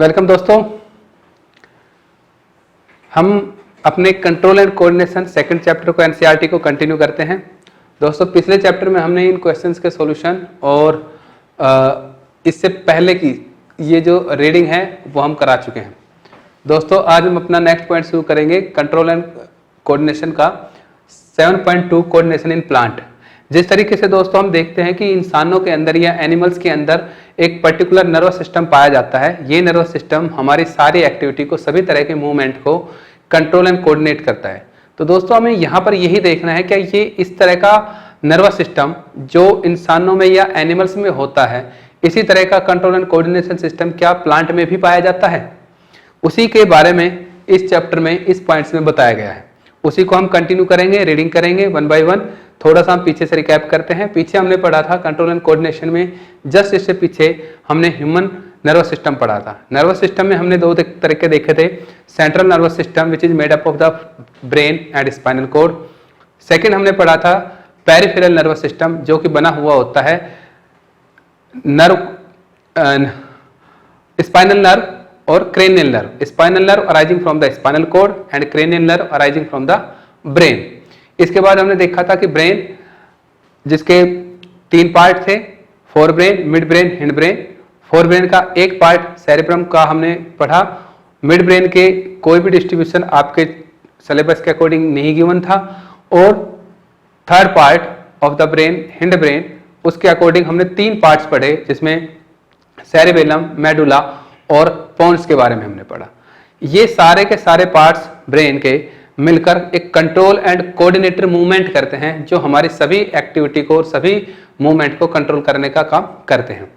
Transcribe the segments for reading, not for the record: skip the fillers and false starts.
Welcome दोस्तों, हम अपने control and coordination second chapter को एनसीईआरटी को कंटिन्यू करते हैं। दोस्तों पिछले चैप्टर में हमने इन क्वेश्चंस के सॉल्यूशन और इससे पहले की ये जो रीडिंग है वो हम करा चुके हैं। दोस्तों आज हम अपना नेक्स्ट पॉइंट शुरू करेंगे कंट्रोल एंड कोऑर्डिनेशन का 7.2 कोऑर्डिनेशन इन प्लांट। जिस तरीके से दोस्तों हम देखते हैं कि इंसानों के अंदर या एनिमल्स के अंदर एक पर्टिकुलर नर्वस सिस्टम पाया जाता है। ये नर्वस सिस्टम हमारी सारी एक्टिविटी को, सभी तरह के मूवमेंट को कंट्रोल एंड कोऑर्डिनेट करता है। तो दोस्तों हमें यहाँ पर यही देखना है कि ये इस तरह का नर्वस सिस्टम जो इंसानों में या एनिमल्स में होता है, इसी तरह का कंट्रोल एंड कोऑर्डिनेशन सिस्टम क्या प्लांट में भी पाया जाता है, उसी के बारे में इस चैप्टर में इस पॉइंट्स में बताया गया है। उसी को हम कंटिन्यू करेंगे, रीडिंग करेंगे वन बाय वन। थोड़ा सा हम पीछे से रिकैप करते हैं। पीछे हमने पढ़ा था कंट्रोल एंड कोऑर्डिनेशन में, जस्ट इससे पीछे हमने ह्यूमन नर्वस सिस्टम पढ़ा था। नर्वस सिस्टम में हमने दो तरीके देखे थे, central nervous system which is made up of the brain and spinal cord. Second हमने पढ़ा था पेरिफेरल नर्वस सिस्टम जो कि बना हुआ होता है स्पाइनल नर्व और cranial nerve. Spinal nerve arising from the spinal cord and cranial nerve arising from the brain. इसके बाद हमने देखा था कि ब्रेन जिसके 3 पार्ट थे, fore brain, mid brain, hind brain. Fore brain का एक पार्ट सेरेब्रम का हमने पढ़ा। मिड ब्रेन के कोई भी डिस्ट्रीब्यूशन आपके सिलेबस के अकॉर्डिंग नहीं गिवन था। और third part of the brain, hind brain, उसके अकॉर्डिंग हमने 3 पार्ट्स पढ़े, जिसमें सेरेबेलम, मेडुला और पोन्स के बारे में हमने पढ़ा। ये सारे के सारे पार्ट्स ब्रेन के मिलकर एक कंट्रोल एंड कोऑर्डिनेटर मूवमेंट करते हैं, जो हमारी सभी एक्टिविटी को और सभी मूवमेंट को कंट्रोल करने का काम करते हैं।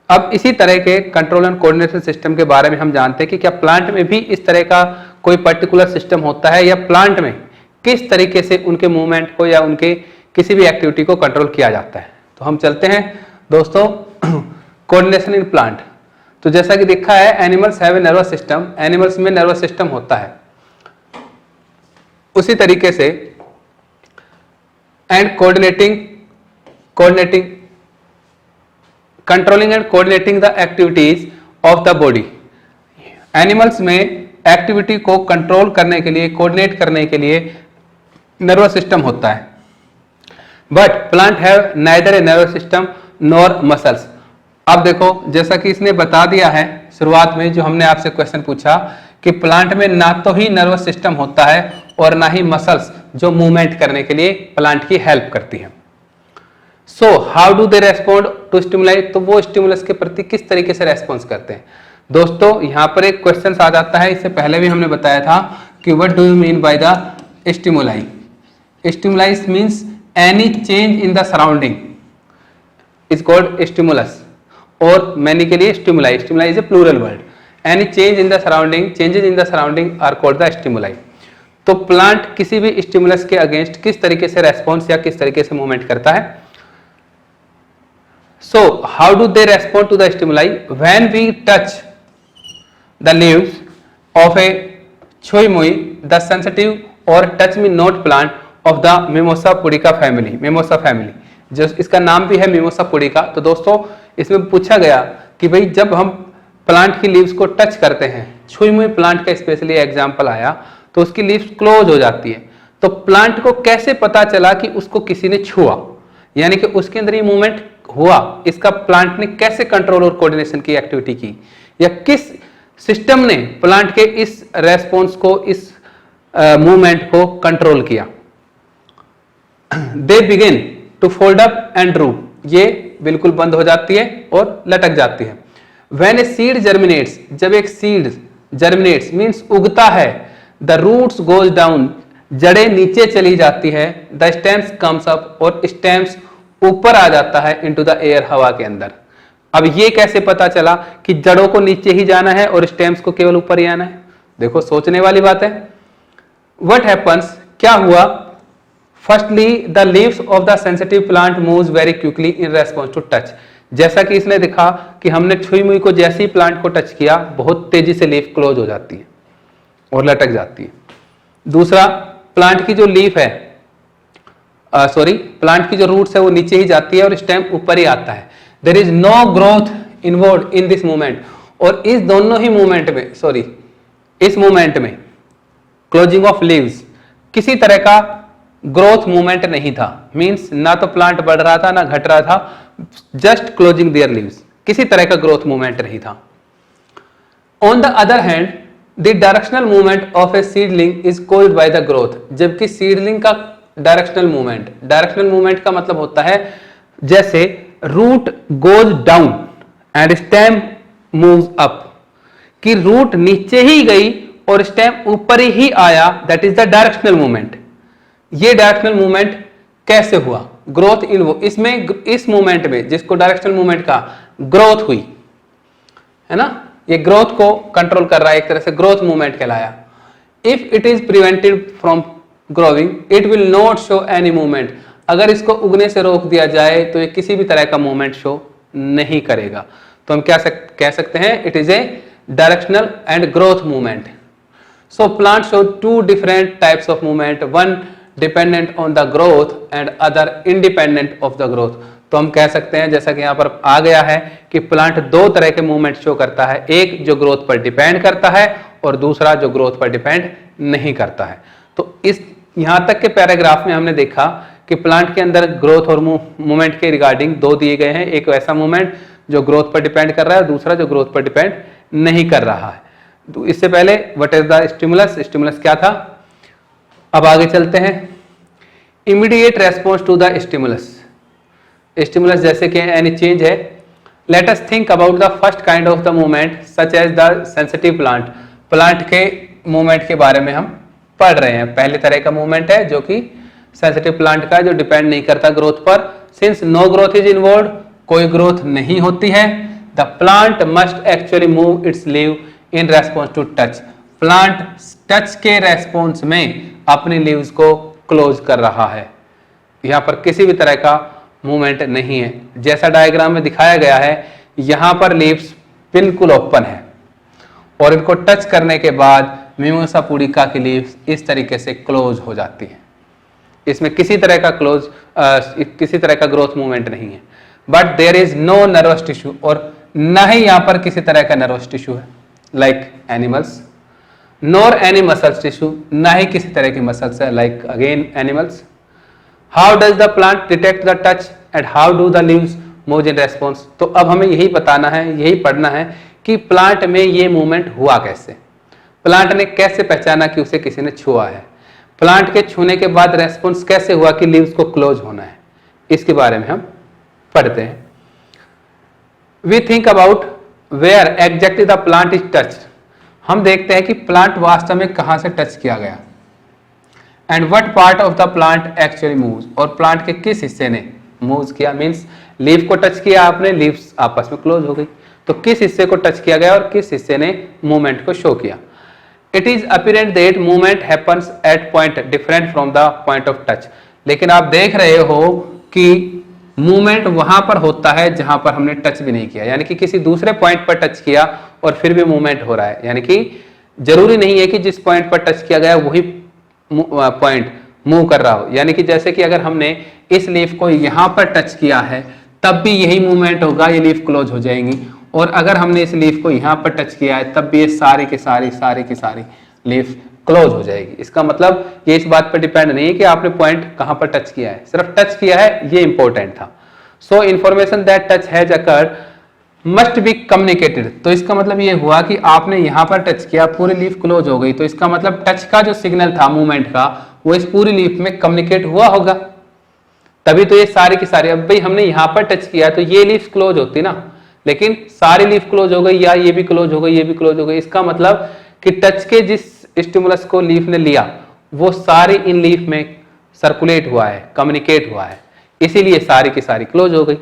अब इसी तरह के कंट्रोल एंड कोऑर्डिनेशन सिस्टम के बारे में हम जानते हैं कि क्या प्लांट में भी इस तरह का कोई पर्टिकुलर सिस्टम होता है, या प्लांट में किस तरीके से उनके मूवमेंट को या उनके किसी भी एक्टिविटी को कंट्रोल किया जाता है। तो हम चलते हैं दोस्तों कोऑर्डिनेशन इन प्लांट। तो जैसा कि देखा है, animals have a nervous system, animals में नर्वस सिस्टम होता है। उसी तरीके से and coordinating controlling and coordinating the activities of the body. Animals में एक्टिविटी को कंट्रोल करने के लिए, कोऑर्डिनेट करने के लिए नर्वस सिस्टम होता है। But plant have neither a nervous system nor muscles. अब देखो, जैसा कि इसने बता दिया है शुरुआत में, जो हमने आपसे क्वेश्चन पूछा कि प्लांट में ना तो ही नर्वस सिस्टम होता है और ना ही मसल्स जो मूवमेंट करने के लिए प्लांट की हेल्प करती है। So how do they respond to stimuli. तो वो स्टिमुलस के प्रति किस तरीके से रेस्पॉन्स करते हैं। दोस्तों यहाँ पर एक क्वेश्चन आ जाता है, इससे पहले भी हमने बताया था कि what do you mean by the stimuli. Stimuli means any change in the surrounding is called stimulus, और मैनी के लिए stimuli. Stimuli is a plural word. Any change in the surrounding, changes in the surrounding are called the stimuli. तो plant किसी भी stimulus के against किस तरीके से रेस्पॉन्स या किस तरीके से मूवमेंट करता है। So how do they respond to the stimuli. When we touch the leaves of a chhui mui the sensitive और touch me not plant of the mimosa pudica family. Mimosa family जो इसका नाम भी है मिमोसा पुडिका। तो दोस्तों इसमें पूछा गया कि भाई जब हम प्लांट की लीव्स को टच करते हैं, छुई मुई प्लांट का स्पेशली एग्जांपल आया, तो उसकी लीव्स क्लोज हो जाती है। तो प्लांट को कैसे पता चला कि उसको किसी ने छुआ, यानी कि उसके अंदर ये मूवमेंट हुआ, इसका प्लांट ने कैसे कंट्रोल और कोऑर्डिनेशन की एक्टिविटी की, या किस सिस्टम ने प्लांट के इस रेस्पॉन्स को, इस मूवमेंट को कंट्रोल किया। They begin to fold up and droop. ये बिल्कुल बंद हो जाती है और लटक जाती है। When a seed germinates, जब एक सीड जर्मिनेट्स मीन्स उगता है, द रूट्स गोज डाउन, जड़ें नीचे चली जाती है, द स्टेम्स कम्स अप, और स्टेम्स ऊपर आ जाता है इनटू द एयर, हवा के अंदर। अब ये कैसे पता चला कि जड़ों को नीचे ही जाना है और स्टेम्स को केवल ऊपर ही आना है। देखो सोचने वाली बात है। व्हाट हैपन्स, क्या हुआ। Firstly the leaves of the sensitive plant moves very quickly in response to touch. जैसा कि इसने दिखा कि हमने छुई मुई को जैसे ही प्लांट को टच किया, बहुत तेजी से लीफ क्लोज हो जाती है और लटक जाती है। दूसरा, प्लांट की जो लीफ है, प्लांट की जो रूट्स है वो नीचे ही जाती है और स्टेम ऊपर ही आता है। There is no growth involve in this movement. और इस दोनों ही मूवमेंट में इस मूवमेंट में क्लोजिंग ऑफ लीव्स किसी तरह का ग्रोथ मूवमेंट नहीं था। मींस ना तो प्लांट बढ़ रहा था ना घट रहा था, जस्ट क्लोजिंग देयर लीव्स, किसी तरह का ग्रोथ मूवमेंट नहीं था। On the other hand the directional movement of a seedling is called by the growth, जबकि सीडलिंग का डायरेक्शनल मूवमेंट का मतलब होता है जैसे root goes down and stem moves up, कि रूट नीचे ही गई और स्टेम ऊपर ही आया, that is the directional movement. ये डायरेक्शनल मूवमेंट कैसे हुआ? ग्रोथ इन वो इसमें इस मूवमेंट में जिसको डायरेक्शनल मूवमेंट का ग्रोथ हुई है ना, ये ग्रोथ को कंट्रोल कर रहा है, एक तरह से ग्रोथ मूवमेंट कहलाया। If it is prevented from growing it will not show any movement, अगर इसको उगने से रोक दिया जाए तो ये किसी भी तरह का मूवमेंट शो नहीं करेगा। तो हम क्या कह सकते हैं, it is a directional and growth movement. So plant show two different types of movement, one dependent on the growth and other independent of the growth. तो हम कह सकते हैं जैसा कि यहां पर आ गया है कि प्लांट दो तरह के मूवमेंट शो करता है, एक जो ग्रोथ पर डिपेंड करता है और दूसरा जो ग्रोथ पर डिपेंड नहीं करता है। तो इस यहां तक के पैराग्राफ में हमने देखा कि प्लांट के अंदर ग्रोथ और मूवमेंट के रिगार्डिंग दो दिए गए हैं, एक वैसा मूवमेंट जो ग्रोथ पर डिपेंड कर रहा है, दूसरा जो ग्रोथ पर डिपेंड नहीं कर रहा है। तो इससे पहले what is the stimulus, stimulus क्या था। अब आगे चलते हैं, immediate response to the stimulus. Stimulus जैसे कि एनी चेंज है, let us think about the first kind of the movement such as the sensitive plant. Plant के मूवमेंट के बारे में हम पढ़ रहे हैं। पहले तरह का मूवमेंट है जो कि सेंसिटिव प्लांट का, जो डिपेंड नहीं करता ग्रोथ पर। Since no growth is involved, कोई ग्रोथ नहीं होती है, the plant must actually move its leave in response to touch. Plant touch के रेस्पॉन्स में अपनी लीव्स को क्लोज कर रहा है, यहां पर किसी भी तरह का मूवमेंट नहीं है। जैसा डायग्राम में दिखाया गया है, यहां पर लीव्स बिल्कुल ओपन है और इनको टच करने के बाद मिमोसा पुडिका की लीव्स इस तरीके से क्लोज हो जाती है। इसमें किसी तरह का ग्रोथ मूवमेंट नहीं है। But there is no nervous tissue, और न ही यहां पर किसी तरह का नर्वस टिश्यू है like animals, nor any muscles tissue, ना ही किसी तरह की मसल्स है like again animals. How does the plant detect the touch and how do the leaves move in response. तो अब हमें यही बताना है, यही पढ़ना है कि प्लांट में ये मूवमेंट हुआ कैसे, प्लांट ने कैसे पहचाना कि उसे किसी ने छुआ है, प्लांट के छूने के बाद रेस्पॉन्स कैसे हुआ कि लीव्स को क्लोज होना है, इसके बारे में हम पढ़ते हैं। We think about where exactly the plant is touched. हम देखते हैं कि प्लांट वास्तव में कहां से टच किया गया, and what part of the plant actually moves, और प्लांट के किस हिस्से ने मूव्स किया। मींस लीफ को टच किया आपने, लीव्स आपस में क्लोज हो गई, तो किस हिस्से को टच किया गया और किस हिस्से ने मूवमेंट को शो किया। It is apparent that movement happens at point different from the point of touch. लेकिन आप देख रहे हो कि मूवमेंट वहां पर होता है जहां पर हमने टच भी नहीं किया, यानी कि किसी दूसरे पॉइंट पर टच किया और फिर भी मूवमेंट हो रहा है। यानी कि जरूरी नहीं है कि जिस पॉइंट पर टच किया गया वही पॉइंट मूव कर रहा हो। यानी कि जैसे कि अगर हमने इस लीफ को यहां पर टच किया है तब भी यही मूवमेंट होगा, ये लीफ क्लोज हो जाएंगी, और अगर हमने इस लीफ को यहां पर टच किया है तब भी ये सारी की सारी लीफ क्लोज हो जाएगी। इसका मतलब ये इस बात पर डिपेंड नहीं है कि आपने पॉइंट कहां पर टच किया है, सिर्फ टच किया है, ये इंपॉर्टेंट था। सो information that touch has occurred must be communicated. तो इसका मतलब ये हुआ कि आपने यहां पर टच किया, पूरी लीफ क्लोज हो गई, तो इसका मतलब टच का जो सिग्नल था मूवमेंट का वो इस पूरी लीफ में कम्युनिकेट हुआ होगा, तभी तो ये सारी की सारी। अब भाई हमने यहां पर टच किया तो ये लीफ क्लोज होती ना, लेकिन सारी लीफ क्लोज हो गई या ये भी क्लोज हो गई, ये भी क्लोज हो गई। इसका मतलब कि टच के जिस स्टिमुलस को लीफ ने लिया वो सारी इन लीफ में सर्कुलेट हुआ है, कम्युनिकेट हुआ है, इसीलिए सारी की सारी क्लोज हो गई।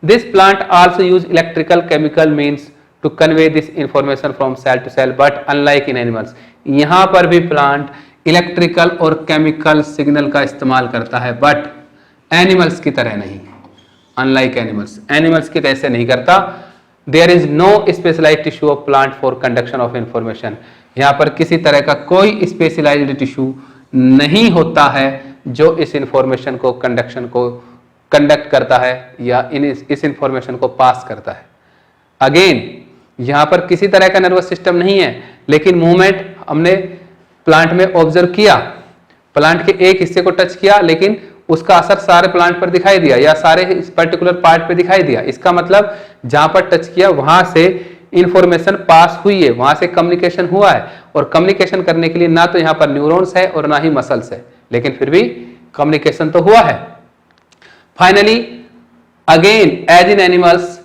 This plant also use electrical chemical means to convey this information from cell to cell, but unlike in animals. यहां पर भी प्लांट इलेक्ट्रिकल और केमिकल सिग्नल का इस्तेमाल करता है, बट एनिमल्स की तरह नहीं, अनलाइक एनिमल्स की तरह से नहीं करता। There is no specialized tissue of plant for conduction of information. यहाँ पर किसी तरह का कोई स्पेशलाइज्ड टिश्यू नहीं होता है जो इस इंफॉर्मेशन को कंडक्ट करता है या इस इंफॉर्मेशन को पास करता है। अगेन यहाँ पर किसी तरह का नर्वस सिस्टम नहीं है, लेकिन मूवमेंट हमने प्लांट में ऑब्जर्व किया, प्लांट के एक हिस्से को टच किया, लेकिन उसका असर सारे प्लांट पर दिखाई दिया या सारे इस पर्टिकुलर पार्ट पे दिखाई दिया। इसका मतलब जहां पर टच किया वहां से इंफॉर्मेशन पास हुई है, वहां से कम्युनिकेशन हुआ है, और कम्युनिकेशन करने के लिए ना तो यहाँ पर न्यूरॉन्स है और ना ही मसल्स है, लेकिन फिर भी कम्युनिकेशन तो हुआ है। Finally again as in animals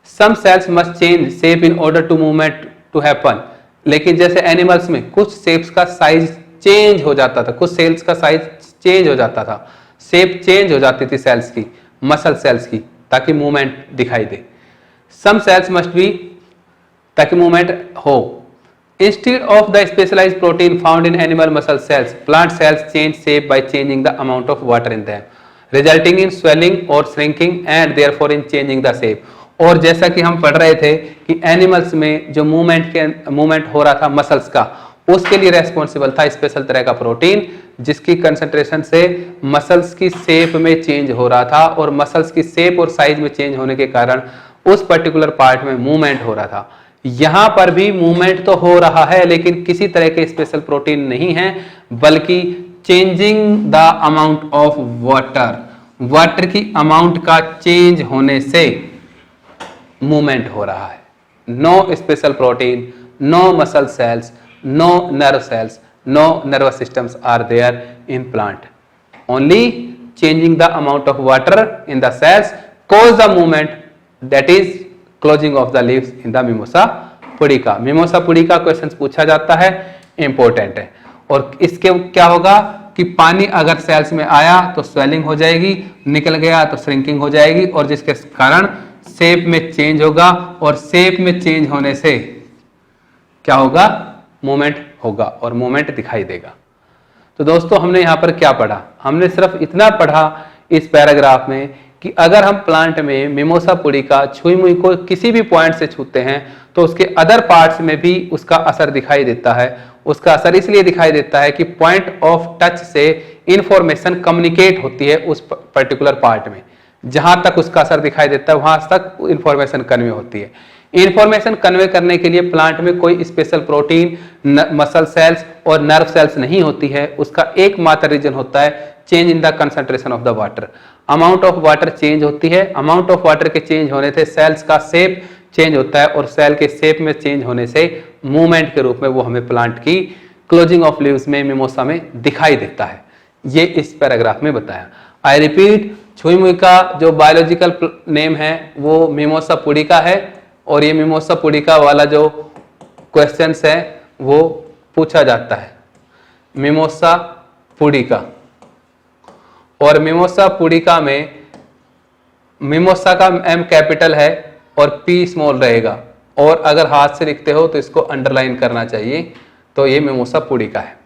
some cells must change shape in order to movement to happen. लेकिन जैसे एनिमल्स में कुछ शेप्स का साइज चेंज हो जाता था, कुछ सेल्स का साइज चेंज हो जाता था, शेप चेंज हो जाती थी सेल्स की, मसल सेल्स की, ताकि मूवमेंट दिखाई दे। सम सेल्स मस्ट बी, ताकि मूवमेंट हो। Instead of the specialised protein found in animal muscle cells, plant cells change shape by changing the amount of water in them, resulting in swelling और shrinking and therefore in changing the shape. और जैसा कि हम पढ़ रहे थे कि animals में जो मूवमेंट हो रहा था मसल्स का, उसके लिए रेस्पॉन्सिबल था स्पेशल तरह का प्रोटीन, जिसकी कंसंट्रेशन से मसल्स की शेप में चेंज हो रहा था, और मसल्स की शेप और साइज में चेंज होने के कारण उस पर्टिकुलर पार्ट में मूवमेंट हो रहा था। यहां पर भी मूवमेंट तो हो रहा है, लेकिन किसी तरह के स्पेशल प्रोटीन नहीं है, बल्कि changing the amount of water, water की अमाउंट का चेंज होने से मूवमेंट हो रहा है। No special protein, no muscle cells, no nerve cells, no nervous systems are there in plant. Only changing the amount of water in the cells cause the movement, that is closing of the leaves in the mimosa pudica. Mimosa pudica question पूछा जाता है, important है। और इसके क्या होगा कि पानी अगर सेल्स में आया तो स्वेलिंग हो जाएगी, निकल गया तो श्रिंकिंग हो जाएगी, और जिसके कारण शेप में चेंज होगा, और शेप में चेंज होने से क्या होगा, मूवमेंट होगा और मूवमेंट दिखाई देगा। तो दोस्तों हमने यहां पर क्या पढ़ा, हमने सिर्फ इतना पढ़ा इस पैराग्राफ में कि अगर हम प्लांट में मिमोसा पुडिका छुई मुई को किसी भी पॉइंट से छूते हैं तो उसके अदर पार्ट्स में भी उसका असर दिखाई देता है। उसका असर इसलिए दिखाई देता है कि पॉइंट ऑफ टच से इंफॉर्मेशन कम्युनिकेट होती है उस पर्टिकुलर पार्ट में, जहां तक उसका असर दिखाई देता है वहां तक इंफॉर्मेशन कन्वे होती है। इंफॉर्मेशन कन्वे करने के लिए प्लांट में कोई स्पेशल प्रोटीन, मसल सेल्स और नर्व सेल्स नहीं होती है। उसका एकमात्र रीजन होता है change in the concentration of the water. Amount of water change होती है, अमाउंट ऑफ वाटर के चेंज होने से सेल्स का शेप चेंज होता है, और सेल के शेप में चेंज होने से मूवमेंट के रूप में वो हमें प्लांट की क्लोजिंग ऑफ लीव्स में, मिमोसा में दिखाई देता है। ये इस पैराग्राफ में बताया। आई रिपीट, छुई मुई का जो बायोलॉजिकल नेम है वो मिमोसा पुडिका है, और ये मिमोसा पुडिका वाला जो क्वेश्चंस है वो पूछा जाता है, मिमोसा पुडिका। और मिमोसा पुडिका में मिमोसा का एम कैपिटल है और पी स्मॉल रहेगा, और अगर हाथ से लिखते हो तो इसको अंडरलाइन करना चाहिए। तो ये मिमोसा पुडिका है।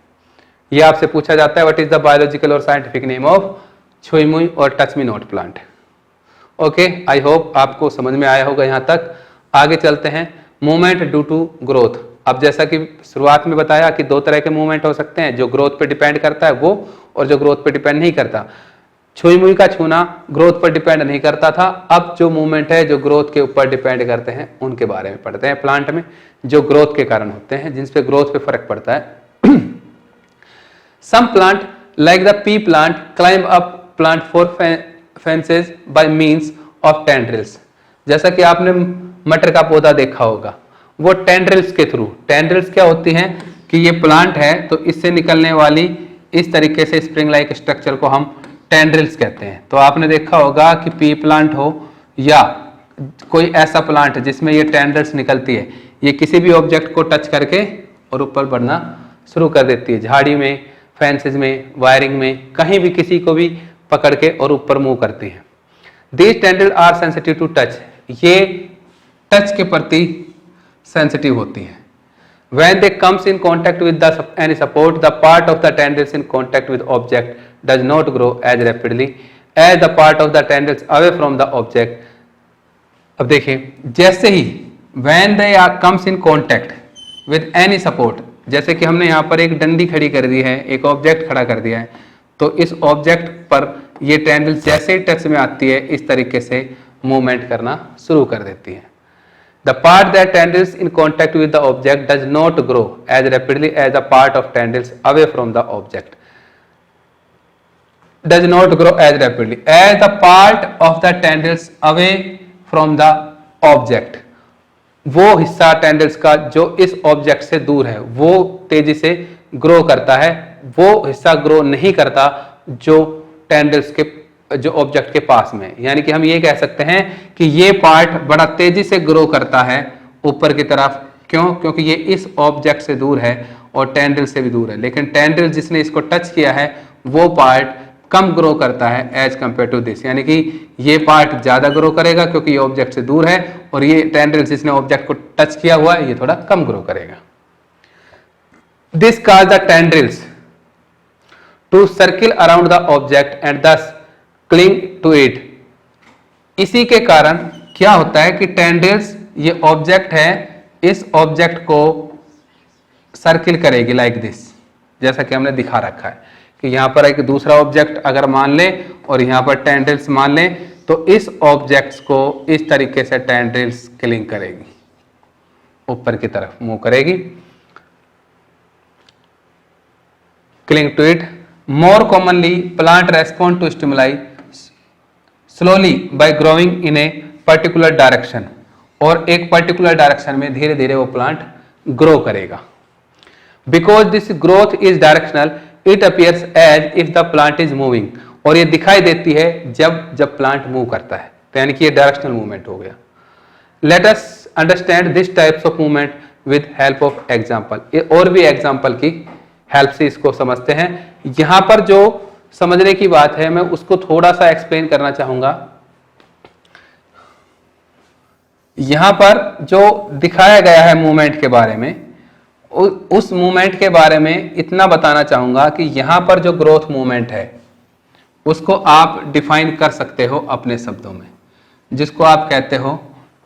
ये आपसे पूछा जाता है व्हाट इज द बायोलॉजिकल और साइंटिफिक नेम ऑफ छुई मुई और touch me not plant. Okay, I hope आपको समझ में आया होगा। यहाँ तक आगे चलते हैं। Movement due to growth. अब जैसा कि शुरुआत में बताया कि दो तरह के मूवमेंट हो सकते हैं, जो ग्रोथ पे डिपेंड करता है वो, और जो ग्रोथ पे डिपेंड नहीं करता। छुई मुई का छूना ग्रोथ पर डिपेंड नहीं करता था। अब जो मूवमेंट है जो ग्रोथ के ऊपर डिपेंड करते हैं उनके बारे में पढ़ते हैं। प्लांट में जो ग्रोथ के कारण होते हैं, जिन पे ग्रोथ पे फर्क पड़ता है। Some plant like the pea plant climb up plant for fences by means of tendrils. जैसा कि आपने मटर का पौधा देखा होगा, वो टेंड्रिल्स के थ्रू, टेंड्रिल्स क्या होती हैं कि ये प्लांट है तो इससे निकलने वाली इस तरीके से स्प्रिंग लाइक स्ट्रक्चर को हम टेंड्रिल्स कहते हैं। तो आपने देखा होगा कि पी प्लांट हो या कोई ऐसा प्लांट जिसमें ये टेंड्रिल्स निकलती है, ये किसी भी ऑब्जेक्ट को टच करके और ऊपर बढ़ना शुरू कर देती है। झाड़ी में, फेंसेस में, वायरिंग में, कहीं भी किसी को भी पकड़ के और ऊपर मूव करती है। These tendril are sensitive to touch. ये टच के प्रति सेंसिटिव होती है। When they comes in contact with any support, the part of the tendrils in contact with object does not grow as rapidly as the part of the tendrils away from the object. अब देखिए, जैसे ही when they comes in contact with any support, जैसे कि हमने यहाँ पर एक डंडी खड़ी कर दी है, एक ऑब्जेक्ट खड़ा कर दिया है, तो इस ऑब्जेक्ट पर ये टेंड्रिल्स जैसे ही टच में आती है इस तरीके से मूवमेंट करना शुरू कर देती है। The part that tendrils in contact with the object does not grow as rapidly as the part of tendrils away from the object. Does not grow as rapidly as the part of the tendrils away from the object. वो हिस्सा टेंडल्स का जो इस object से दूर है वो तेजी से ग्रो करता है, वो हिस्सा ग्रो नहीं करता जो टेंडल्स के जो ऑब्जेक्ट के पास में। यानी कि हम ये कह सकते हैं कि ये पार्ट बड़ा तेजी से ग्रो करता है ऊपर की तरफ। क्यों? क्योंकि ये इस ऑब्जेक्ट से दूर है और टेंडल से भी दूर है, लेकिन टेंडल जिसने इसको टच किया है वो पार्ट कम ग्रो करता है एज कंपेयर टू दिस। यानी कि ये पार्ट ज्यादा ग्रो करेगा क्योंकि ये ऑब्जेक्ट से दूर है, और ये टेंडल जिसने ऑब्जेक्ट को टच किया हुआ है ये थोड़ा कम ग्रो करेगा। This cause the tendrils to circle around the object and thus cling to it. इसी के कारण क्या होता है कि टेंड्रिल्स, ये ऑब्जेक्ट है, इस ऑब्जेक्ट को सर्किल करेगी लाइक दिस, जैसा कि हमने दिखा रखा है कि यहां पर एक दूसरा ऑब्जेक्ट अगर मान ले और यहां पर टेंड्रिल्स मान ले तो इस ऑब्जेक्ट्स को इस तरीके से टेंड्रिल्स क्लिंग करेगी, ऊपर की तरफ मूव करेगी। Cling to it. More commonly plant respond to stimuli slowly by growing in a particular direction, और एक पर्टिकुलर डायरेक्शन में धीरे धीरे वो प्लांट ग्रो करेगा। Because this growth is directional it appears as if the plant is moving, और ये दिखाई देती है जब प्लांट मूव करता है, तो यानी कि ये डायरेक्शनल मूवमेंट हो गया। Let us understand this types of movement with help of example. और भी एग्जांपल की हेल्प से इसको समझते हैं। यहां पर जो समझने की बात है मैं उसको थोड़ा सा एक्सप्लेन करना चाहूंगा। यहां पर जो दिखाया गया है मूवमेंट के बारे में, उस मूवमेंट के बारे में इतना बताना चाहूंगा कि यहां पर जो ग्रोथ मूवमेंट है उसको आप डिफाइन कर सकते हो अपने शब्दों में, जिसको आप कहते हो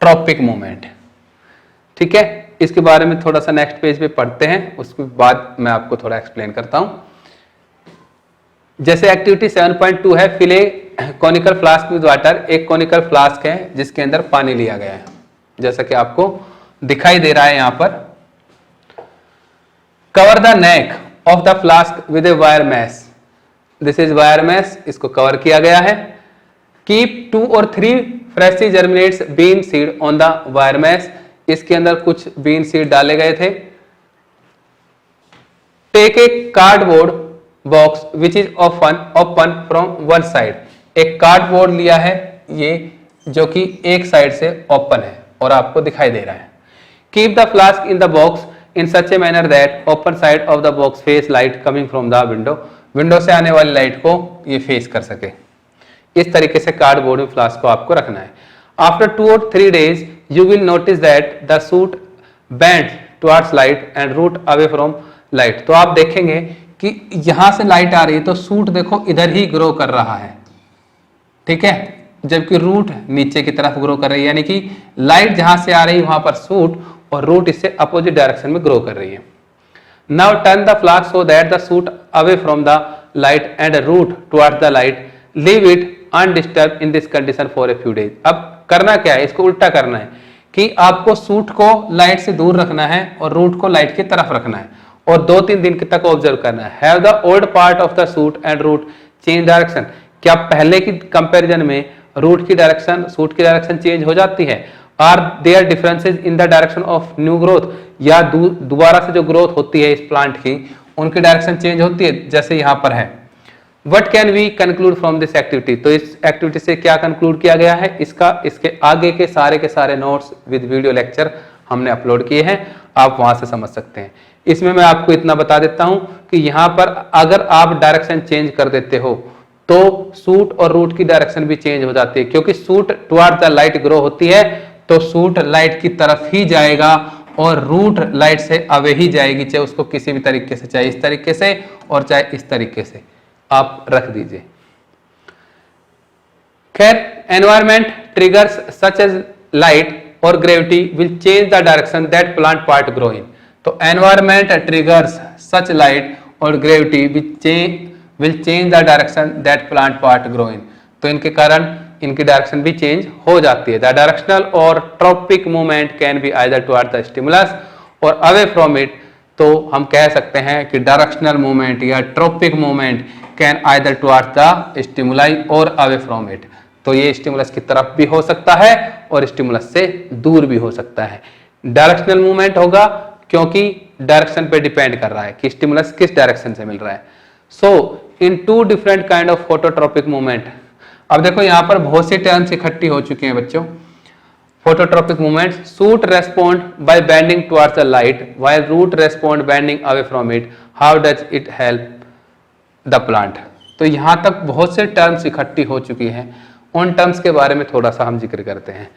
ट्रॉपिक मूवमेंट। ठीक है, इसके बारे में थोड़ा सा नेक्स्ट पेज पे पढ़ते हैं, उसके बाद मैं आपको थोड़ा एक्सप्लेन करता हूं। जैसे एक्टिविटी 7.2 है, फिले कॉनिकल फ्लास्क विद वाटर। एक कॉनिकल फ्लास्क है जिसके अंदर पानी लिया गया है, जैसा कि आपको दिखाई दे रहा है यहां पर। Cover the neck of the flask with a wire mesh. This is wire mesh, इसको कवर किया गया है। Keep 2 or 3 freshly germinates bean seed on the wire mesh. इसके अंदर कुछ बीन सीड डाले गए थे। Take a cardboard box which is open from one side. एक कार्डबोर्ड लिया है ये जो कि एक साइड से ओपन है और आपको दिखाई दे रहा है। Keep the flask in the box in such a manner that open side of the box face light coming from the window. Window से आने वाली लाइट को ये फेस कर सके, इस तरीके से कार्डबोर्ड में फ्लास्क को आपको रखना है। After 2 or 3 days you will notice that the shoot bends towards light and root away from light। तो आप देखेंगे कि यहां से लाइट आ रही है तो सूट देखो इधर ही ग्रो कर रहा है, ठीक है, जबकि रूट नीचे की तरफ ग्रो कर रही है। यानी कि लाइट जहां से आ रही है वहां पर सूट और रूट इससे अपोजिट डायरेक्शन में ग्रो कर रही है। Now turn the flask so that the shoot away from the light and root towards the light. Leave it undisturbed in this condition for a few days. अब करना क्या है, इसको उल्टा करना है कि आपको सूट को लाइट से दूर रखना है और रूट को लाइट की तरफ रखना है और 2-3 दिन तक ऑब्जर्व करना है। Have the old part of the shoot and root change direction. क्या पहले की कंपैरिजन में रूट की डायरेक्शन सूट की डायरेक्शन चेंज हो जाती है? Are there differences in the direction of new growth. या दोबारा से जो ग्रोथ होती है इस प्लांट की उनकी डायरेक्शन चेंज होती है, जैसे यहां पर है। What can we conclude from this activity? तो इस एक्टिविटी से क्या कंक्लूड किया गया है, इसके आगे के सारे नोट्स विद वीडियो लेक्चर हमने अपलोड किए हैं, आप वहां से समझ सकते हैं। इसमें मैं आपको इतना बता देता हूं कि यहां पर अगर आप डायरेक्शन चेंज कर देते हो तो सूट और रूट की डायरेक्शन भी चेंज हो जाती है, क्योंकि suit towards the light grow होती है तो सूट लाइट की तरफ ही जाएगा और रूट लाइट से अवे ही जाएगी, चाहे उसको किसी भी तरीके से, चाहे इस तरीके से और चाहे इस तरीके से आप रख दीजिए। खैर, environment triggers such as light और gravity will change the direction that plant part grow in. तो एनवायरमेंट ट्रिगर्स सच लाइट और gravity will change the direction that plant part grow in. तो इनके कारण इनकी डायरेक्शन भी चेंज हो जाती है। The directional or tropic movement can be either toward the stimulus और अवे फ्रॉम इट। तो हम कह सकते हैं कि डायरेक्शनल मूवमेंट या tropic movement can either toward the stimuli or away from it. तो ये स्टिमुलस की तरफ भी हो सकता है और स्टिमुलस से दूर भी हो सकता है। डायरेक्शनल मूवमेंट होगा क्योंकि डायरेक्शन पे डिपेंड कर रहा है कि स्टिमुलस किस डायरेक्शन से मिल रहा है। So in two different kind of phototropic movement. अब देखो यहां पर बहुत से टर्म्स इकट्ठी हो चुके हैं बच्चों। Phototropic movement, shoot respond by bending towards the light while root respond bending away from it, how does it help the plant. तो यहां तक बहुत से टर्म्स इकट्ठी हो चुकी हैं, उन टर्म्स के बारे में थोड़ा सा हम जिक्र करते हैं।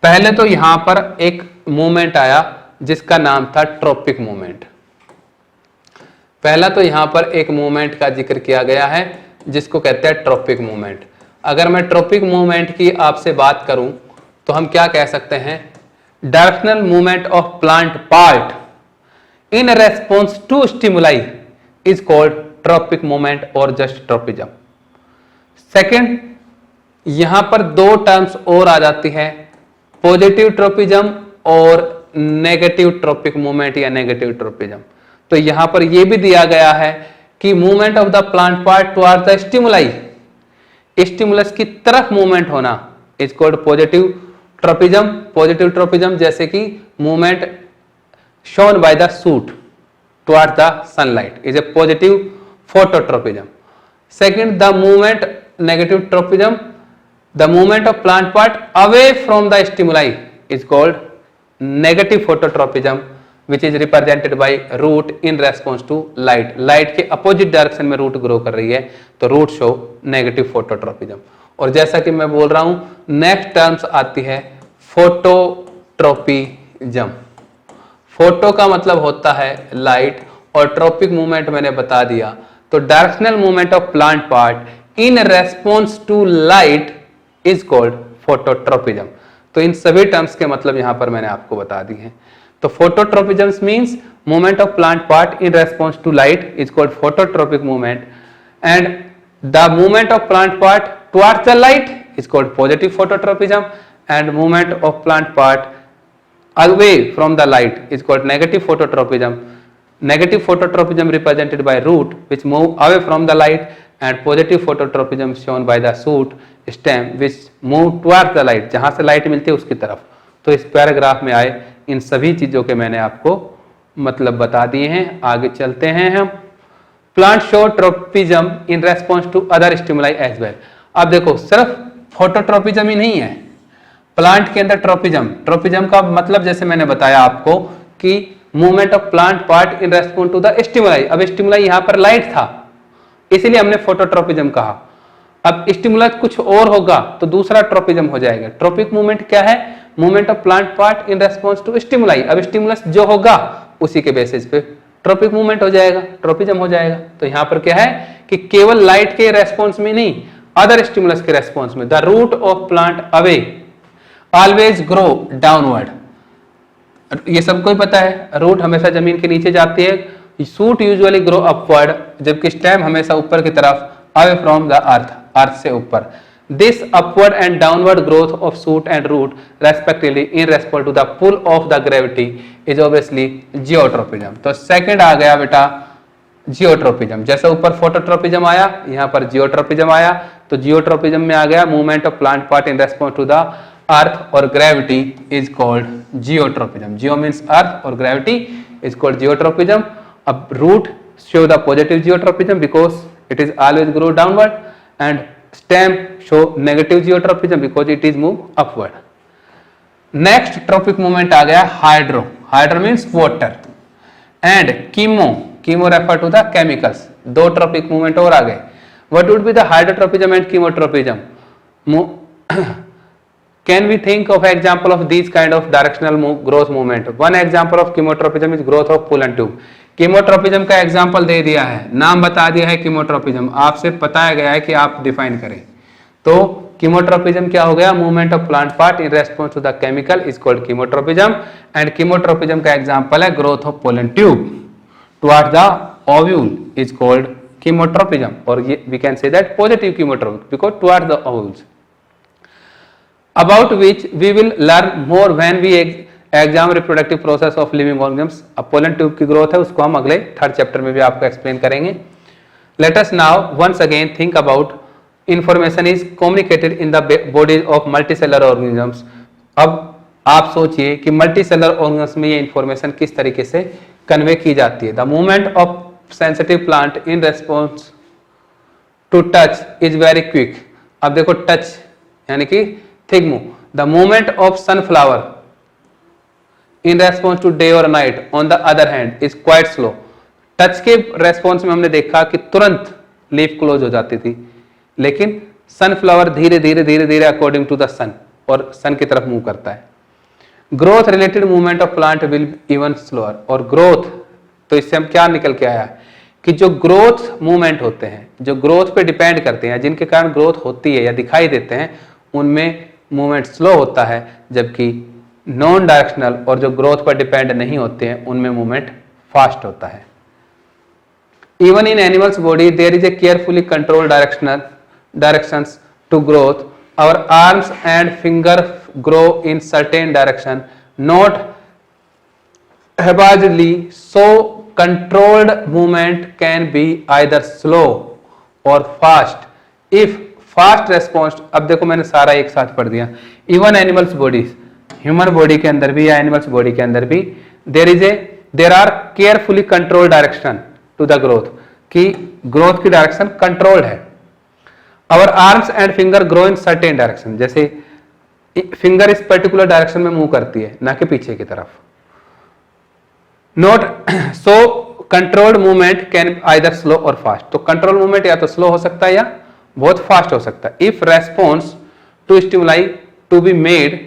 पहले तो यहां पर एक मूवमेंट आया जिसका नाम था ट्रॉपिक मूवमेंट। पहला तो यहां पर एक मूवमेंट का जिक्र किया गया है जिसको कहते हैं ट्रॉपिक मूवमेंट। अगर मैं ट्रॉपिक मूवमेंट की आपसे बात करूं तो हम क्या कह सकते हैं, directional movement of plant part in response to stimuli is called tropic movement or just tropism. Second, यहां पर दो टर्म्स और आ जाती है, पॉजिटिव ट्रॉपिज्म और नेगेटिव ट्रॉपिक मूवमेंट या नेगेटिव ट्रॉपिज्म। तो यहां पर यह भी दिया गया है कि movement of the plant part towards the stimuli, stimulus की तरफ मूवमेंट होना is called positive tropism. Positive tropism जैसे कि movement shown by the suit towards the sunlight is a positive phototropism. Second, the movement negative tropism, the movement of plant part away from the stimuli is called negative phototropism which is represented by root in response to light. Light के opposite direction में root grow कर रही है तो root show negative phototropism. और जैसा कि मैं बोल रहा हूं, नेक्स्ट टर्म्स आती है फोटोट्रॉपिज्म। फोटो का मतलब होता है लाइट और ट्रॉपिक मूवमेंट मैंने बता दिया। तो directional movement of plant part in response to light is called phototropism. तो इन सभी टर्म्स के मतलब यहां पर मैंने आपको बता दी हैं। तो phototropism means movement of plant part in response to light is called phototropic movement, and the movement of plant part towards the light is called positive phototropism, and movement of plant part away from the light is called negative phototropism. Negative phototropism represented by root which move away from the light, and positive phototropism shown by the shoot stem which move towards the light, जहां से light मिलती है उसकी तरफ। तो इस paragraph में आए इन सभी चीजों के मैंने आपको मतलब बता दिए हैं। आगे चलते हैं हम। Plant show tropism in response to other stimuli as well. अब देखो सिर्फ फोटोट्रोपिज्म ही नहीं है, प्लांट के अंदर ट्रोपिज्म। ट्रोपिज्म का मतलब जैसे मैंने बताया आपको कि movement of plant part in response to the stimuli. अब स्टिमुलाई यहां पर लाइट था इसीलिए हमने फोटोट्रोपिज्म कहा। अब स्टिमुलस कुछ और होगा तो दूसरा ट्रोपिज्म हो जाएगा। ट्रोपिक मूवमेंट क्या है, movement of plant part in response to stimuli. अब स्टिमुलस जो होगा उसी के बेसिस पे ट्रोपिक मूवमेंट हो जाएगा, ट्रोपिज्म हो जाएगा। तो यहां पर क्या है कि केवल लाइट के रेस्पॉन्स में नहीं, अदर स्टिमुलस के रेस्पॉन्स में। The root of plant away always grow downward. ये सबको ही पता है, रूट हमेशा जमीन के नीचे जाती है। शूट यूजुअली ग्रो अपवर्ड, जबकि स्टेम हमेशा ऊपर की तरफ, अवे फ्रॉम द अर्थ, अर्थ से ऊपर। This upward and downward growth of shoot and root respectively in response to the pull of the gravity is obviously geotropism। तो सेकंड आ गया बेटा जियोट्रोपिज्म। जैसे ऊपर फोटोट्रोपिज्म आया, यहाँ पर जियोट्रोपिज्म आया। तो जियोट्रोपिज्म में आ गया movement of plant part in response to the earth और gravity is called geotropism. Geo means earth और ग्रेविटी इज कॉल्ड जियोट्रोपिज्म। अब root show the positive geotropism because it is always grow downward, and stem show negative geotropism because it is move upward। next tropic movement आ गया hydro। hydro means water and chemo। chemo refer to the chemicals। दो tropic movement और आ गए। what would be the hydrotropism and chemotropism? can we think of example of these kind of directional growth movement? one example of chemotropism is growth of pull and tube। Chemotropism का example दे दिया है, नाम बता दिया है chemotropism, आपसे बताया गया है कि आप डिफाइन करें। तो कीमोट्रोपिज्म क्या हो गया, movement of plant part in response to the chemical is called chemotropism. And chemotropism का एग्जाम्पल है growth of pollen tube towards the ovule is called chemotropism, और we can say that positive chemotropic because towards the ovules. about which we will learn more when we examine reproductive process of living organisms. अब pollen tube की growth है, उसको हम अगले third chapter में भी आपको एक्सप्लेन करेंगे. Let us now once again think about information is communicated in the bodies of multicellular organisms. अब आप सोचिए कि मल्टीसेलर ऑर्गेनिज्म में ये इंफॉर्मेशन किस तरीके से कन्वे की जाती है. The movement of sensitive plant in response to touch is very quick. अब देखो टच यानी कि thigmo. The movement of sunflower in response to day और night on the other hand is quite slow. Touch के response में हमने देखा कि तुरंत लीफ क्लोज हो जाती थी, लेकिन सनफ्लावर धीरे धीरे धीरे धीरे अकॉर्डिंग टू द सन और सन की तरफ मूव करता है. Growth related movement of plant will even slower. और ग्रोथ, तो इससे हम क्या निकल के आया कि जो ग्रोथ मूवमेंट होते हैं, जो ग्रोथ पे डिपेंड करते हैं, जिनके कारण ग्रोथ होती है या दिखाई देते हैं, उनमें मूवमेंट स्लो होता है, जबकि नॉन डायरेक्शनल और जो ग्रोथ पर डिपेंड नहीं होते हैं उनमें मूवमेंट फास्ट होता है. Even in animals body there is a carefully controlled directions to growth. Our arms and finger grow in certain direction, not haphazardly. So controlled movement can be either slow or fast. If fast response, अब देखो मैंने सारा एक साथ पढ़ दिया. Even animals bodies, human body के अंदर भी या एनिमल्स बॉडी के अंदर भी there are carefully controlled direction to the growth, कि ग्रोथ की डायरेक्शन कंट्रोल्ड है. Our arms and finger grow in certain direction. जैसे फिंगर इस पर्टिकुलर डायरेक्शन में मूव करती है, ना कि पीछे की तरफ. Not so controlled movement can either slow or fast. तो कंट्रोल मूवमेंट या तो स्लो हो सकता है या बहुत फास्ट हो सकता है. If response to stimuli to be made,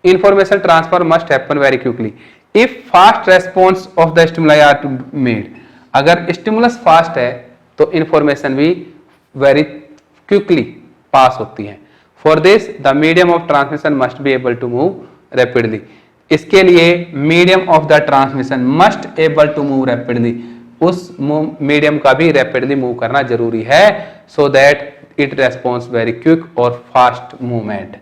information transfer must happen very quickly. If fast response of the stimuli are to made, अगर स्टिमुलस फास्ट है तो इंफॉर्मेशन भी वेरी क्विकली पास होती है. For this the medium of transmission must be able to move rapidly. इसके लिए medium of the transmission must able to move rapidly, उस medium का भी रैपिडली मूव करना जरूरी है, so that it response very quick और फास्ट मूवमेंट.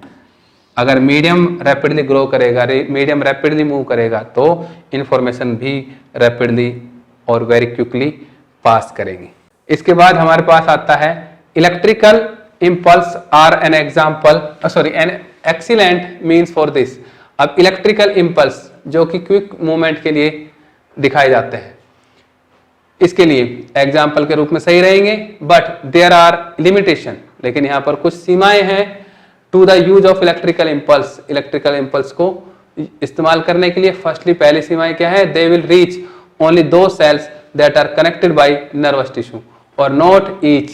अगर मीडियम रैपिडली ग्रो करेगा, मीडियम रैपिडली मूव करेगा, तो इंफॉर्मेशन भी रैपिडली और वेरी क्विकली पास करेगी. इसके बाद हमारे पास आता है electrical impulse are an example, sorry an excellent means for this. अब इलेक्ट्रिकल इंपल्स जो कि क्विक मूवमेंट के लिए दिखाए जाते हैं, इसके लिए एग्जाम्पल के रूप में सही रहेंगे. बट देयर आर लिमिटेशन, लेकिन यहां पर कुछ सीमाएं हैं to the use of electrical impulse. Electrical impulse को इस्तेमाल करने के लिए फर्स्टली पहली सीमाएं क्या है? They will reach only those cells that are connected by nervous tissue or not each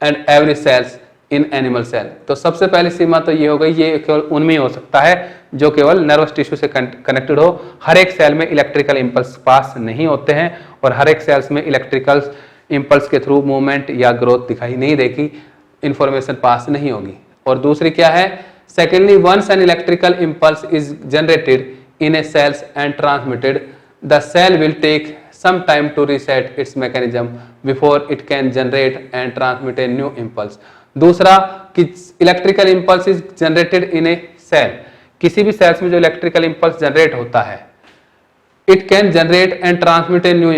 and every cells in animal cell. तो सबसे पहली सीमा तो ये हो गई, ये केवल उनमें हो सकता है जो केवल नर्वस टिश्यू से कनेक्टेड हो. हर एक सेल में इलेक्ट्रिकल इंपल्स पास नहीं होते हैं और हर एक सेल्स में इलेक्ट्रिकल इंपल्स के थ्रू मूवमेंट या ग्रोथ दिखाई नहीं देगी, इंफॉर्मेशन पास नहीं होगी. और दूसरी क्या है? Secondly, once an electrical impulse is generated in a cells and transmitted, the cell will take some time to reset its mechanism before it can generate and transmit a new impulse. दूसरा कि electrical impulse is generated in a cell, किसी भी sales में जो electrical impulse generate होता है, it can generate and transmit a new,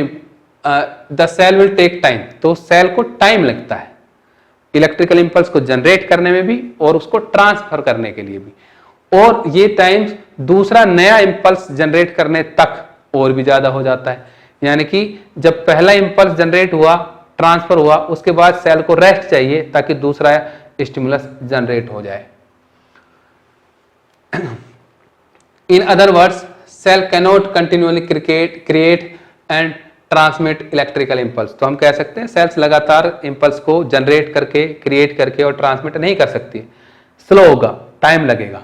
the cell will take time. तो cell को टाइम लगता है इलेक्ट्रिकल इंपल्स को जनरेट करने में भी और उसको ट्रांसफर करने के लिए भी, और ये टाइम दूसरा नया इंपल्स जनरेट करने तक और भी ज्यादा हो जाता है. यानी कि जब पहला इंपल्स जनरेट हुआ, ट्रांसफर हुआ, उसके बाद सेल को रेस्ट चाहिए ताकि दूसरा स्टिमुलस जनरेट हो जाए. In other words, cell cannot continuously create and transmit electrical impulse. तो हम कह सकते हैं सेल्स लगातार इंपल्स को जनरेट करके, क्रिएट करके और ट्रांसमिट नहीं कर सकती, स्लो होगा, टाइम लगेगा.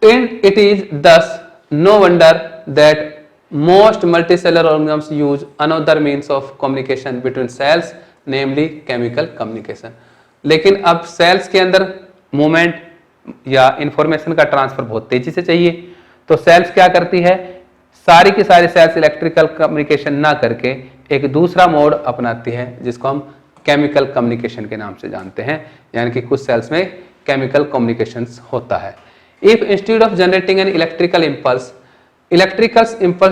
And it is thus no wonder that most multicellular organisms use another means of communication between cells, namely chemical communication. लेकिन अब सेल्स के अंदर मूवमेंट या इंफॉर्मेशन का ट्रांसफर बहुत तेजी से चाहिए, तो सेल्स क्या करती है? सारी की सारी सेल्स इलेक्ट्रिकल कम्युनिकेशन ना करके एक दूसरा मोड अपनाती है जिसको हम केमिकल कम्युनिकेशन के नाम से जानते हैं. यानी कि कुछ सेल्स में केमिकल कम्युनिकेशंस होता है। If instead of generating an electrical impulse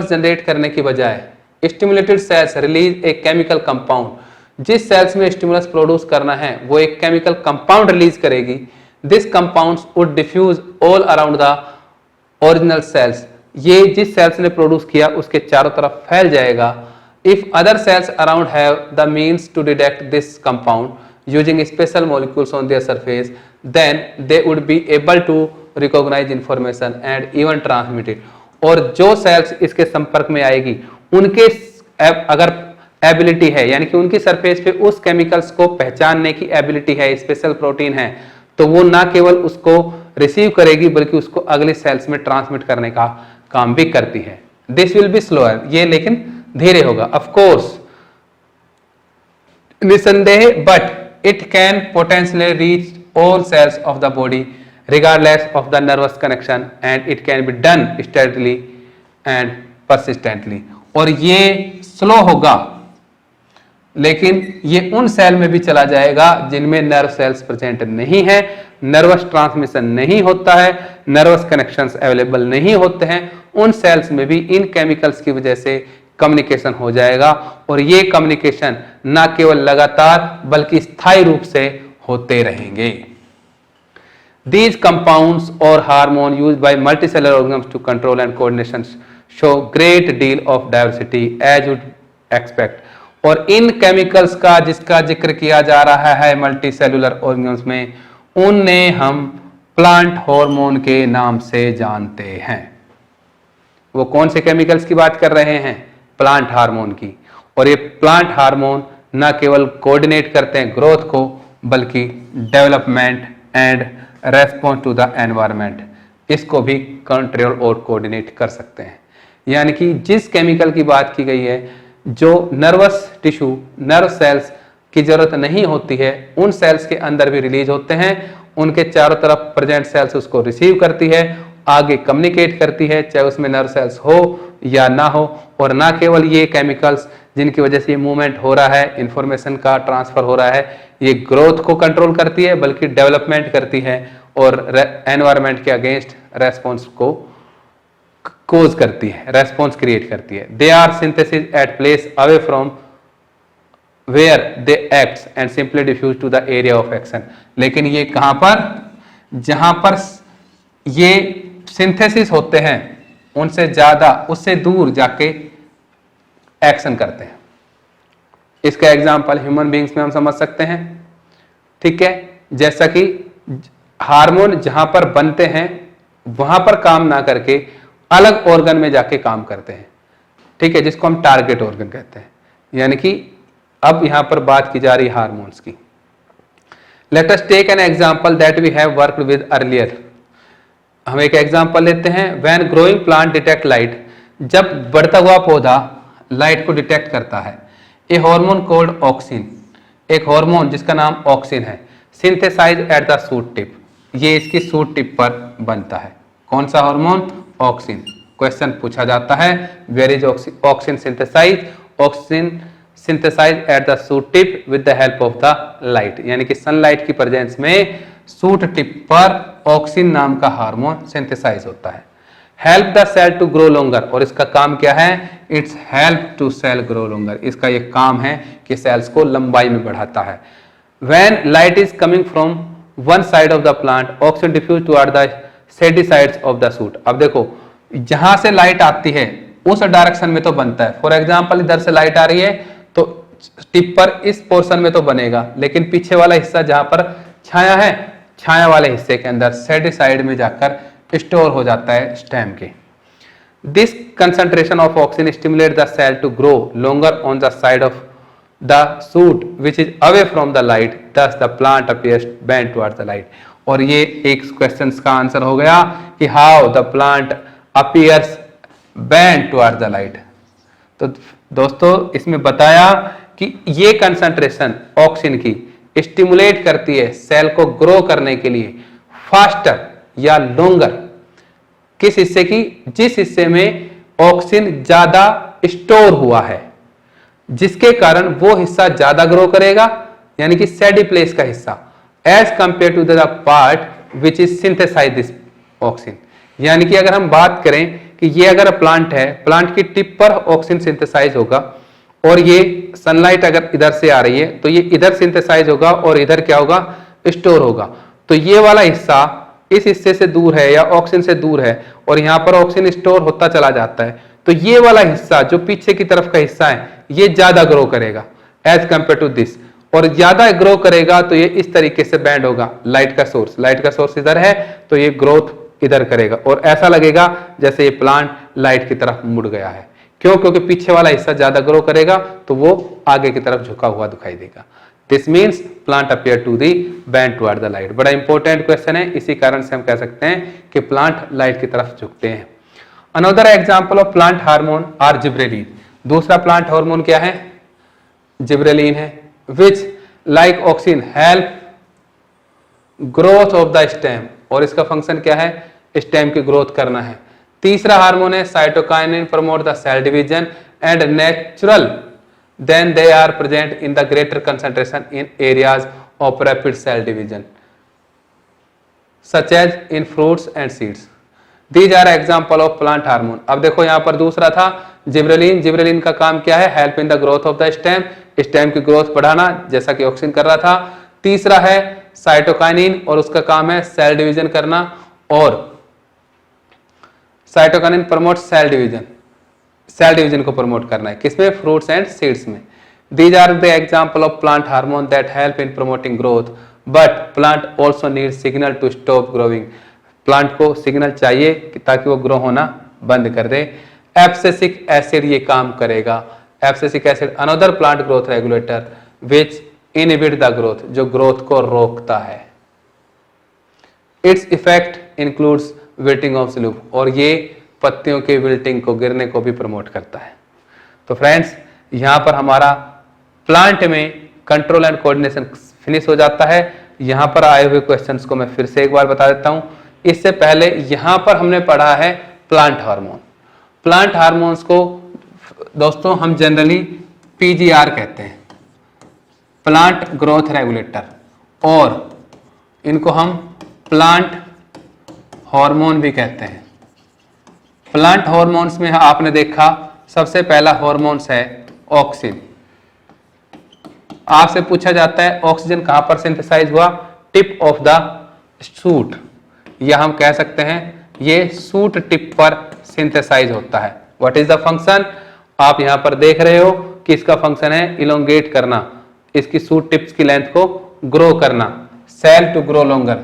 generate करने की बजाय stimulated cells release a chemical compound, जिस सेल्स में स्टिमुलस प्रोड्यूस करना है वो एक केमिकल कंपाउंड रिलीज करेगी। This compounds would diffuse all around the original cells, ये जिस सेल्स ने प्रोड्यूस किया उसके चारों तरफ फैल जाएगा। If other cells around have the means to detect this compound using special molecules on their surface, then they would be able to recognise information and even transmit it. और जो sales इसके संपर्क में आएगी उनके अगर एबिलिटी है, यानी कि उनकी सरफेस पे उस केमिकल्स को पहचानने की एबिलिटी है, स्पेशल प्रोटीन है, तो वो ना केवल उसको रिसीव करेगी बल्कि उसको अगले सेल्स में ट्रांसमिट करने का काम भी करती है। दिस विल बी स्लोअर, ये लेकिन धीरे होगा ऑफ कोर्स, निसंदेह, but it can potentially reach all cells of the body regardless of the nervous connection and it can be done steadily and persistently। और ये स्लो होगा लेकिन ये उन सेल में भी चला जाएगा जिनमें नर्व सेल्स प्रेजेंट नहीं है, नर्वस ट्रांसमिशन नहीं होता है, नर्वस कनेक्शंस अवेलेबल नहीं होते हैं, उन सेल्स में भी इन केमिकल्स की वजह से कम्युनिकेशन हो जाएगा। और ये कम्युनिकेशन ना केवल लगातार बल्कि स्थायी रूप से होते रहेंगे। These compounds or hormone used by multicellular organisms to control and coordination show great deal of diversity as you'd expect। और इन केमिकल्स का जिसका जिक्र किया जा रहा है मल्टी सेलुलर ऑर्गेनिज्म में, उन्हें हम प्लांट हार्मोन के नाम से जानते हैं। वो कौन से केमिकल्स की बात कर रहे हैं? प्लांट हार्मोन की। और ये प्लांट हार्मोन न केवल कोऑर्डिनेट करते हैं ग्रोथ को बल्कि development and response to the environment, इसको भी कंट्रोल और कोऑर्डिनेट कर सकते हैं। यानी कि जिस केमिकल की बात की गई है जो नर्वस टिश्यू, नर्व सेल्स की जरूरत नहीं होती है, उन सेल्स के अंदर भी रिलीज होते हैं, उनके चारों तरफ प्रेजेंट सेल्स उसको रिसीव करती है, आगे कम्युनिकेट करती है, चाहे उसमें नर्व सेल्स हो या ना हो। और ना केवल ये केमिकल्स जिनकी वजह से ये मूवमेंट हो रहा है, इंफॉर्मेशन का ट्रांसफर हो रहा है, ये ग्रोथ को कंट्रोल करती है बल्कि डेवलपमेंट करती है और एनवायरनमेंट के अगेंस्ट रेस्पॉन्स को कोज करती है, रेस्पॉन्स क्रिएट करती है। They are synthesis at place away from where they acts and simply diffuse to the area of action. लेकिन ये कहां पर? जहां पर ये सिंथेसिस होते हैं उनसे ज्यादा, उससे दूर जाके एक्शन करते हैं। इसका एग्जांपल ह्यूमन बीइंग्स में हम समझ सकते हैं, ठीक है। जैसा कि हार्मोन जहां पर बनते हैं वहां पर काम ना करके अलग ऑर्गन में जाके काम करते हैं, ठीक है, जिसको हम टारगेट ऑर्गन कहते हैं। यानी कि अब यहां पर बात की जा रही है हार्मोन्स की। Let us take an example that we have worked with earlier. हम एक एग्जांपल लेते हैं। When growing plant detect light, जब बढ़ता हुआ पौधा लाइट को डिटेक्ट करता है, ए हार्मोन कॉल्ड ऑक्सिन, एक हार्मोन जिसका नाम ऑक्सिन है, synthesise at the shoot tip, ये इसकी शूट टिप पर बनता है। कौन सा हार्मोन? ऑक्सिन। क्वेश्चन पूछा जाता है where is auxin synthesize? Auxin synthesize at the shoot tip with the help of the light, यानी कि सनलाइट की प्रेजेंस में शूट टिप पर ऑक्सिन नाम का हार्मोन सिंथेसाइज होता है। Help the cell to grow longer, और इसका काम क्या है? It's help to cell grow longer, इसका ये काम है कि सेल्स को लंबाई में बढ़ाता है। When light is coming from one side of the plant, oxygen diffuse toward the shady sides of the shoot. अब देखो जहां से लाइट आती है उस डायरेक्शन में तो बनता है। फॉर एग्जांपल इधर से लाइट आ रही है तो टिप पर इस पोर्शन में तो बनेगा, लेकिन पीछे वाला हिस्सा जहां पर छाया है, छाया वाले हिस्से के अंदर शेडी साइड में जाकर स्टोर हो जाता है स्टेम के। This concentration of oxygen stimulate the cell to grow longer on the side of the shoot which is away from the light, thus the plant appears bent towards the light. और ये एक question का answer हो गया कि how the plant appears bent towards the light. तो दोस्तों इसमें बताया कि ये कंसंट्रेशन ऑक्सीजन की स्टिमुलेट करती है सेल को ग्रो करने के लिए फास्टर या लॉन्गर, किस हिस्से की? जिस हिस्से में ऑक्सीजन ज्यादा स्टोर हुआ है, जिसके कारण वो हिस्सा ज्यादा ग्रो करेगा, यानी कि सैडी प्लेस का हिस्सा। As compare to the part which is synthesize this oxygen. यानी कि अगर हम बात करें कि ये अगर प्लांट है, प्लांट की टिप पर ऑक्सीजन सिंथेसाइज होगा और ये सनलाइट अगर इधर से आ रही है तो ये इधर सिंथेसाइज होगा और इधर क्या होगा, स्टोर होगा। तो ये वाला हिस्सा इस हिस्से से दूर है या ऑक्सीजन से दूर है और यहां पर ऑक्सीजन स्टोर होता चला जाता है, तो ये वाला हिस्सा जो पीछे की तरफ का हिस्सा है ये ज्यादा ग्रो करेगा एज कंपेयर टू दिस, और ज्यादा ग्रो करेगा तो ये इस तरीके से बैंड होगा। लाइट का सोर्स इधर है तो ये ग्रोथ इधर करेगा और ऐसा लगेगा जैसे ये प्लांट लाइट की तरफ मुड़ गया है। क्यों? क्योंकि पीछे वाला हिस्सा ज्यादा ग्रो करेगा तो वो आगे की तरफ झुका हुआ दिखाई देगा। This means plant appear to the bend toward the light. बड़ा इंपॉर्टेंट क्वेश्चन है, इसी कारण से हम कह सकते हैं कि प्लांट लाइट की तरफ झुकते हैं। Another example of plant hormone are gibberellin. दूसरा प्लांट हार्मोन क्या है? जिब्रेलिन है, which like oxygen help growth of the stem, और इसका फंक्शन क्या है? स्टेम की ग्रोथ करना है। तीसरा हार्मोन है cytokinin, promote the cell division and natural then they are present in the greater concentration in areas of rapid cell division such as in fruits and seeds. These are example of plant hormone. अब देखो यहाँ पर दूसरा था gibberellin. Gibberellin का काम क्या है? Help in the growth of the stem, stem की ग्रोथ बढ़ाना जैसा कि ऑक्सीजन कर रहा था। तीसरा है साइटोकाइनिन और उसका काम है सेल डिवीजन करना, और साइटोकाइनिन प्रमोट सेल डिवीजन को प्रमोट करना है किसमें? फ्रूट्स एंड सीड्स में। These are the example of plant hormone that help in promoting growth, but plant also need signal to stop growing. Plant को signal चाहिए ताकि वो ग्रो होना बंद कर दे। एब्सिसिक एसिड ये काम करेगा। Abscisic acid another plant growth regulator which inhibit the growth, जो ग्रोथ को रोकता है। Its effect includes wilting of sloop, और ये पत्तियों के विल्टिंग को, गिरने को भी प्रमोट करता है। तो फ्रेंड्स यहां पर हमारा प्लांट में कंट्रोल एंड कोऑर्डिनेशन फिनिश हो जाता है। यहां पर आए हुए क्वेश्चंस को मैं फिर से एक बार बता देता हूं। इससे पहले यहां पर हमने पढ़ा है प्लांट हार्मोन। प्लांट हार्मोन्स को दोस्तों हम जनरली पीजीआर कहते हैं, प्लांट ग्रोथ रेगुलेटर, और इनको हम प्लांट हार्मोन भी कहते हैं। प्लांट हार्मोन्स में आपने देखा सबसे पहला हार्मोन्स है ऑक्सीजन। आपसे पूछा जाता है ऑक्सीजन कहां पर सिंथेसाइज हुआ? टिप ऑफ द सूट, या हम कह सकते हैं ये सूट टिप पर सिंथेसाइज होता है। What is the function? आप यहां पर देख रहे हो कि इसका फंक्शन है इलोंगेट करना, इसकी सूट टिप्स की लेंथ को ग्रो करना, cell to grow longer,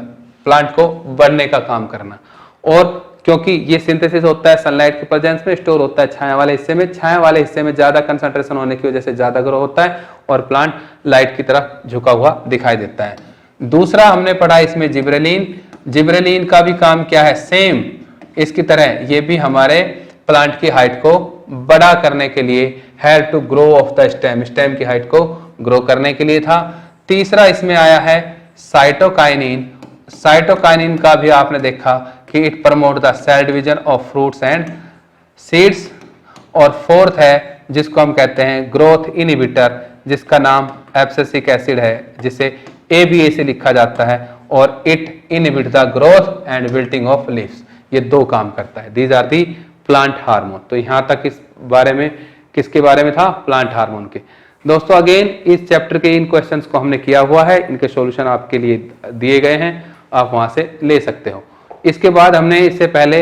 plant को बढ़ने का काम करना। और क्योंकि ये सिंथेसिस होता है सनलाइट के प्रेजेंस में, स्टोर होता है छाया वाले हिस्से में, छाया वाले हिस्से में ज्यादा कंसंट्रेशन होने की वजह से ज्यादा ग्रो होता है और प्लांट लाइट की तरफ झुका हुआ दिखाई देता है। दूसरा हमने पढ़ा इसमें जिब्रेलिन। जिब्रेलिन का भी काम क्या है? सेम इसकी तरह ये भी हमारे प्लांट की हाइट को बड़ा करने के लिए, help to grow of the stem, stem की हाइट को ग्रो करने के लिए था। तीसरा इसमें आया है साइटोकाइनिन। साइटोकाइनिन का भी आपने देखा कि it promote the cell division of fruits and seeds. और फोर्थ है जिसको हम कहते हैं ग्रोथ इनहिबिटर, जिसका नाम एब्सिसिक एसिड है, जिसे ABA से लिखा जाता है, और it inhibit the growth and wilting of leaves. ये दो काम करता है। These are the plant hormone. तो यहां तक इस बारे में किसके बारे में था? प्लांट हार्मोन के। दोस्तों अगेन इस चैप्टर के इन क्वेश्चंस को हमने किया हुआ है, इनके सॉल्यूशन आपके लिए दिए गए हैं, आप वहां से ले सकते हो। इसके बाद हमने इससे पहले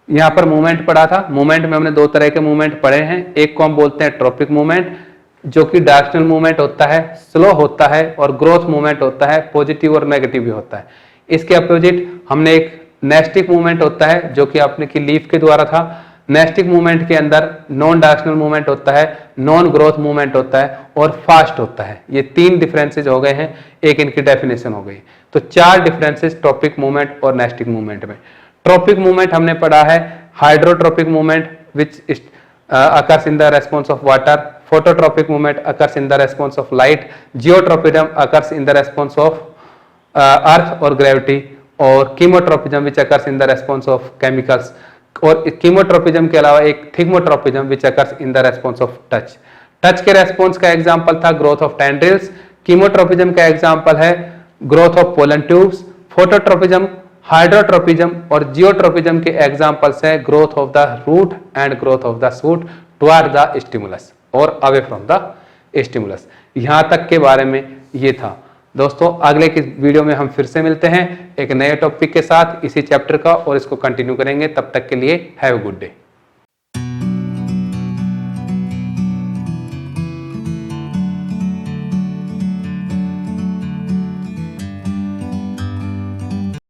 यहाँ पर मूवमेंट पढ़ा था। मूवमेंट में हमने दो तरह के मूवमेंट पढ़े हैं। एक को हम बोलते हैं ट्रॉपिक मूवमेंट, जो कि डायरेक्शनल मूवमेंट होता है, स्लो होता है, और ग्रोथ मूवमेंट होता है, पॉजिटिव और नेगेटिव भी होता है। इसके अपोजिट हमने एक नेस्टिक मूवमेंट होता है, जो कि आपने की लीफ के द्वारा था। नेस्टिक मूवमेंट के अंदर नॉन डायरेक्शनल मूवमेंट होता है, नॉन ग्रोथ मूवमेंट होता है, और फास्ट होता है। ये तीन डिफरेंसेस हो गए हैं, एक इनकी डेफिनेशन हो गई। तो चार डिफरेंसेस ट्रॉपिक मूवमेंट और नेस्टिक मूवमेंट में। ट्रॉपिक मूवमेंट हमने पढ़ा है hydrotropic movement which occurs in the response of water, phototropic movement occurs in the response of light, geotropism occurs in the response of earth or gravity, और chemotropism which occurs in the response of chemicals, और chemotropism के अलावा एक thigmotropism which occurs in the response of touch के response का example था growth of tendrils. Chemotropism का example है growth of pollen tubes, phototropism, hydrotropism और जियोट्रोपिज्म के एग्जांपल्स हैं growth of the root and growth of the shoot toward the stimulus और away from the stimulus. यहां तक के बारे में ये था। दोस्तों अगले की वीडियो में हम फिर से मिलते हैं एक नए टॉपिक के साथ इसी चैप्टर का और इसको कंटिन्यू करेंगे। तब तक के लिए हैव अ गुड डे।